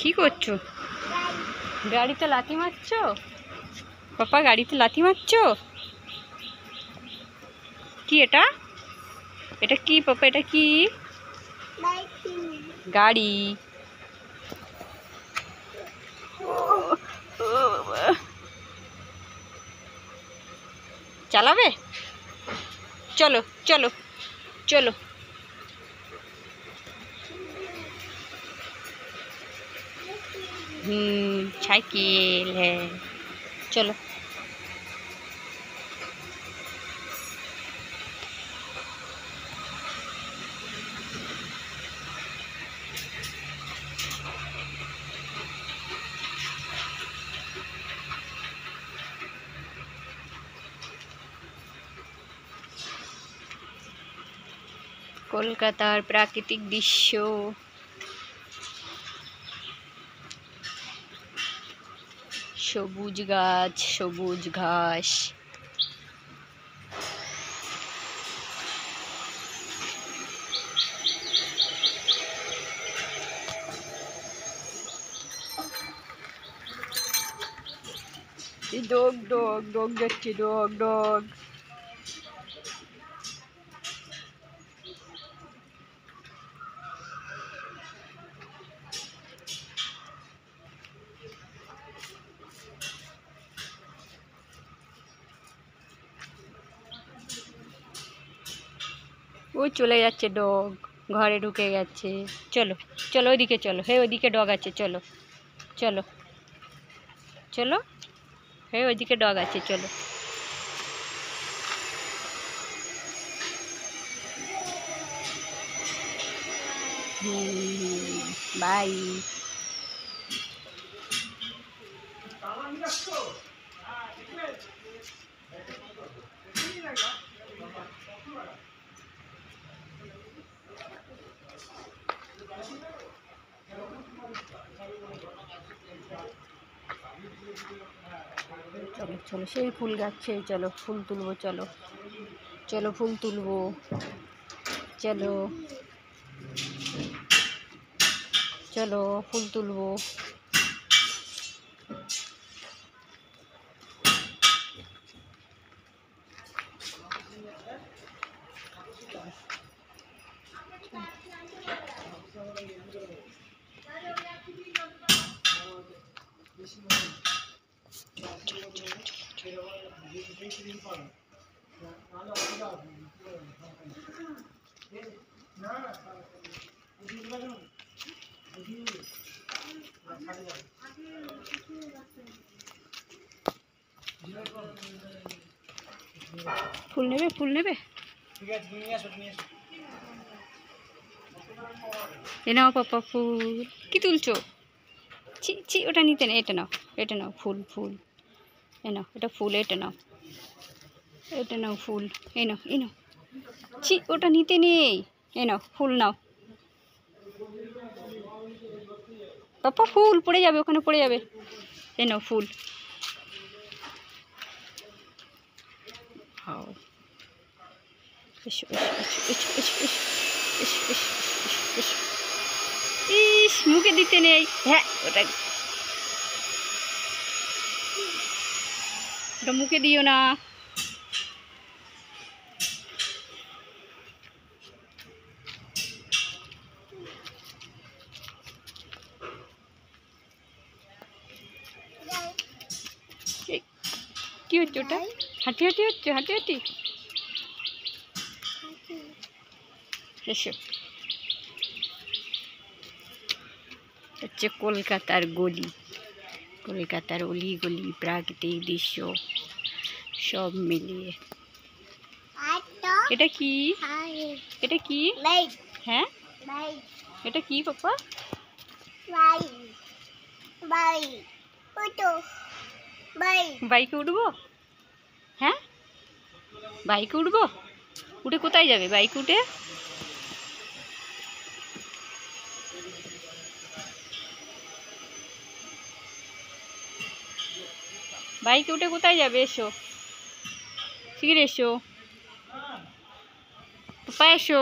কি করছো? গাড়িতে লাথি মারছো? পাপা গাড়িতে লাথি মারছো? কি এটা? এটা কি পাপা? এটা কি? গাড়ি। চালাবে? চলো চলো চলো। साइकिल है, चलो। কলকাতার প্রাকৃতিক দৃশ্য, সবুজ গাছ, সবুজ ঘাস। ডগ ডগ ডগ যাচ্ছে, ডগ ডগ। ও চলে যাচ্ছে ডগ, ঘরে ঢুকে গেছে। চলো চলো ওইদিকে চলো, হে ওইদিকে ডগ আছে, চলো চলো চলো, হে ওইদিকে ডগ আছে, চলো। বাই। চলো চলো, সেই ফুল গাছে চলো, ফুল তুলবো, চলো চলো, ফুল তুলবো, চলো চলো, ফুল তুলবো। ফুল নেবে? ফুল নেবে? এ নাও পাপা ফুল। কি তুলছো? ছি ছি, ওটা নিতে নেই, এটা নাও, এটা নাও ফুল, ফুল এ নাও, এটা ফুল, এটা নাও, এটা নাও ফুল, এই নাও, এই নাও। ছি, ওটা নিতে নেই, এ নাও ফুল নাও। পাপা ফুল পড়ে যাবে, ওখানে পড়ে যাবে, এ নাও ফুল। এসো এসো এসো এসো এসো এসো এসো এসো। ইস, মুখে দিতে নেই। হ্যাঁ, ওটা ওটা মুখে দিও না। কি হচ্ছে ওটা? হাঁটি হাঁটি হচ্ছে, হাঁটি হাঁটি। এসো। হচ্ছে কলকাতার গলি, কলকাতার অলি গলি, প্রাকৃতিক দৃশ্য সব মিলিয়ে। এটা কি? এটা কি? হ্যাঁ, এটা কি পাপা? বাইকে উঠবো? হ্যাঁ, বাইকে উঠবো? উঠে কোথায় যাবে বাইক উঠে? বাইকে উঠে কোথায় যাবে? এসো, শিগগির এসো পাপা, এসো।